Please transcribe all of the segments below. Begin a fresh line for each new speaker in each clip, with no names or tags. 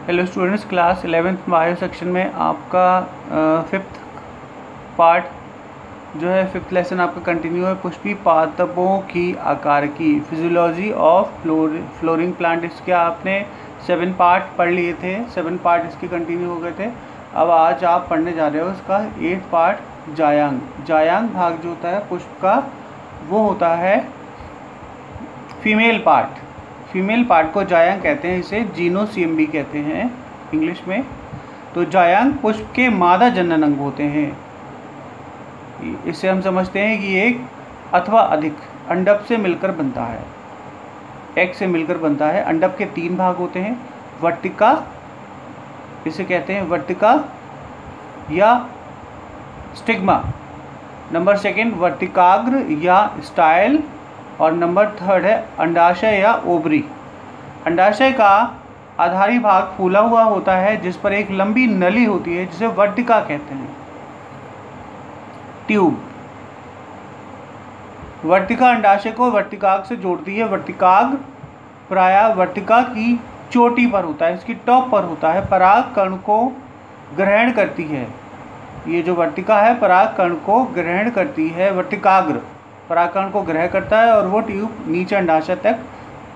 Hello students, class 11th bio section में आपका fifth part जो है, फिफ्थ लेसन आपका कंटिन्यू है। पुष्पी पादपों की आकार की फिजियोलॉजी ऑफ फ्लोरिंग प्लांट। इसके आपने 7 पार्ट पढ़ लिए थे, 7 पार्ट इसके कंटिन्यू हो गए थे। अब आज आप पढ़ने जा रहे हो इसका 8th पार्ट, जायांग। जायांग भाग जो होता है पुष्प का, वो होता है फीमेल पार्ट। फीमेल पार्ट को जायांग कहते हैं, इसे जीनोसियम भी कहते हैं इंग्लिश में। तो जायांग पुष्प के मादा जनन अंग होते हैं। इससे हम समझते हैं कि एक अथवा अधिक अंडक से मिलकर बनता है, एग से मिलकर बनता है। अंडक के 3 भाग होते हैं, वर्तिका, इसे कहते हैं वर्तिका या स्टिग्मा। नंबर 2 वर्तिकाग्र या स्टाइल, और नंबर 3 है अंडाशय या ओवरी। अंडाशय का आधारी भाग फूला हुआ होता है, जिस पर एक लंबी नली होती है, जिसे वर्तिका कहते हैं, ट्यूब। वर्तिका अंडाशय को वर्तिकाग्र से जोड़ती है। वर्तिकाग्र प्रायः वर्तिका की चोटी पर होता है, इसकी टॉप पर होता है। पराग कण को ग्रहण करती है। ये जो वर्तिका है पराग कण को ग्रहण करती है। वर्तिकाग्र परागकण को ग्रहण करता है और वो ट्यूब नीचे अंडाशय तक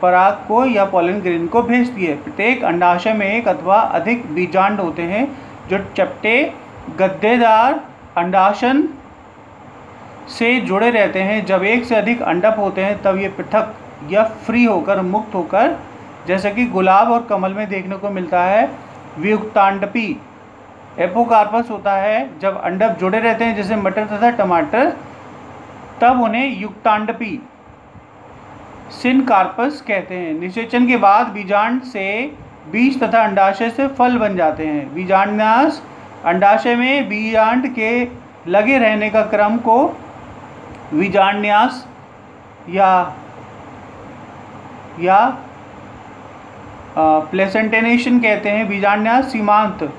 पराग को या पॉलन ग्रेन को भेजती है। प्रत्येक अंडाशय में एक अथवा अधिक बीजांड होते हैं, जो चपटे गद्देदार अंडाशन से जुड़े रहते हैं। जब एक से अधिक अंडक होते हैं तब ये पृथक या फ्री होकर, मुक्त होकर, जैसे कि गुलाब और कमल में देखने को मिलता है, वियुक्तांडपी एपोकार्पस होता है। जब अंडक जुड़े रहते हैं जैसे मटर तथा टमाटर, तब उन्हें युक्तांडपी सिनकार्पस कहते हैं। निषेचन के बाद बीजांड से बीज तथा अंडाशय से फल बन जाते हैं। बीजांडन्यास अंडाशय में बीजांड के लगे रहने का क्रम को बीजांडन्यास या प्लेसेंटेनेशन कहते हैं। बीजांडन्यास सीमांत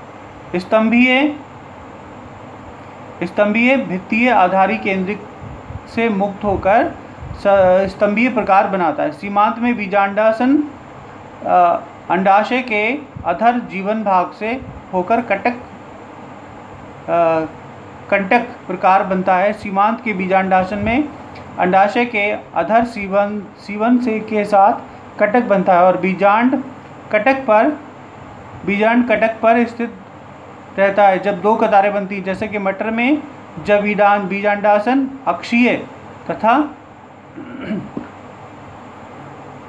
स्तंभीय भित्तीय आधारी केंद्रिक से मुक्त होकर स्तंभीय प्रकार बनाता है। सीमांत में बीजांडासन अंडाशय के अधर जीवन भाग से होकर कंटक प्रकार बनता है। सीमांत के बीजांडासन में अंडाशय के अधर सीवन से के साथ कटक बनता है और बीजांड कटक पर स्थित रहता है। जब 2 कतारें बनती हैं, जैसे कि मटर में, जब बीजांडासन अक्षीय तथा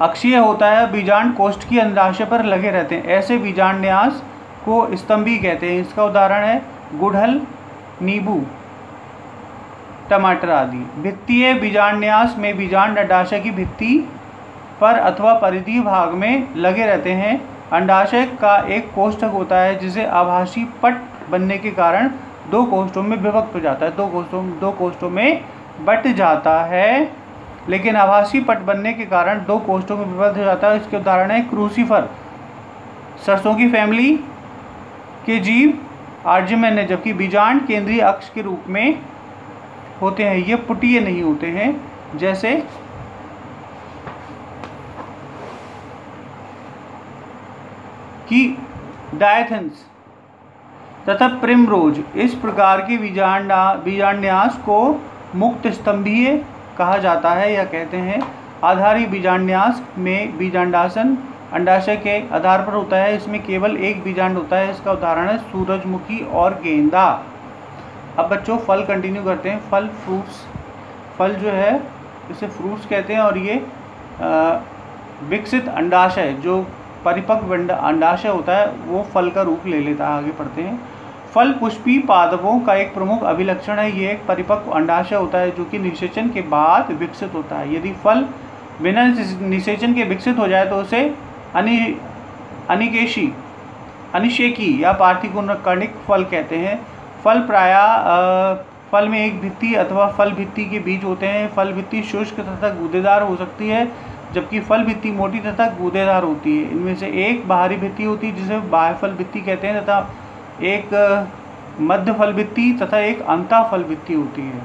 अक्षीय होता है, बीजांड कोष्ठ की अंडाशय पर लगे रहते हैं। ऐसे बीजांडन्यास को स्तंभी कहते हैं। इसका उदाहरण है गुड़हल, नींबू, टमाटर आदि। भित्तीय बीजांडन्यास में बीजांड अंडाशय की भित्ति पर अथवा परिधीय भाग में लगे रहते हैं। अंडाशय का एक कोष्ठक होता है, जिसे आभासी पट बनने के कारण 2 कोष्ठों में विभक्त हो जाता है। 2 कोष्ठों में बट जाता है, लेकिन आभासी पट बनने के कारण 2 कोष्ठों में विभक्त हो जाता है। इसके उदाहरण है क्रूसीफर, सरसों की फैमिली के जीव, आर्जिमेन, जबकि बीजांड केंद्रीय अक्ष के रूप में होते हैं। ये पुटीय नहीं होते हैं, जैसे कि डायथेंस तथा प्रिमरोज। इस प्रकार के बीजांडन्यास को मुक्त स्तंभीय कहा जाता है या कहते हैं। आधारी बीजांडन्यास में बीजांडासन अंडाशय के आधार पर होता है। इसमें केवल एक बीजांड होता है। इसका उदाहरण है सूरजमुखी और गेंदा। अब बच्चों फल कंटिन्यू करते हैं। फल, फ्रूट्स। फल जो है इसे फ्रूट्स कहते हैं, और ये विकसित अंडाशय, जो परिपक्व अंडाशय होता है, वो फल का रूप ले लेता है। आगे पढ़ते हैं। फल पुष्पी पादपों का एक प्रमुख अभिलक्षण है। ये एक परिपक्व अंडाशय होता है, जो कि निषेचन के बाद विकसित होता है। यदि फल बिना निषेचन के विकसित हो जाए तो उसे अनिषेकी या पार्थिकोणिक फल कहते हैं। फल प्रायः फल में एक भित्ति अथवा फल भित्ति के बीज होते हैं। फल भित्ति शुष्क तथा गूदेदार हो सकती है, जबकि फल भित्ति मोटी तथा गूदेदार होती है। इनमें से एक बाहरी भित्ति होती है, जिसे बाह्य फल भित्ति कहते हैं, तथा एक मध्य फल भित्ति तथा एक अंतः फल भित्ति होती है।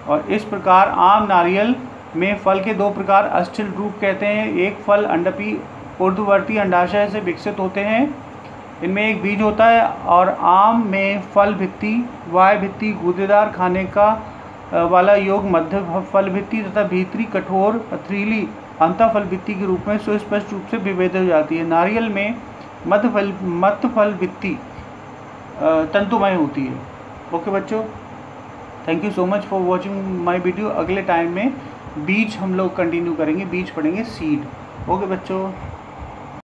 और इस प्रकार आम नारियल में फल के 2 प्रकार अस्थिल रूप कहते हैं। एक फल अंडपी ऊर्ध्ववर्ती अंडाशय से विकसित होते हैं, इनमें एक बीज होता है। और आम में फल भित्ति, वाय भित्ति, गूदेदार खाने का वाला योग मध्य फल भित्ति तथा भीतरी कठोर पथरीली अंतःफल भित्ति के रूप में सुस्पष्ट रूप से विभेदित हो जाती है। नारियल में मध्य फल भित्ति तंतुमय होती है। ओके बच्चों, thank you so much for watching my video. अगले टाइम में बीज हम लोग कंटिन्यू करेंगे, बीज पढ़ेंगे सीड। ओके बच्चों।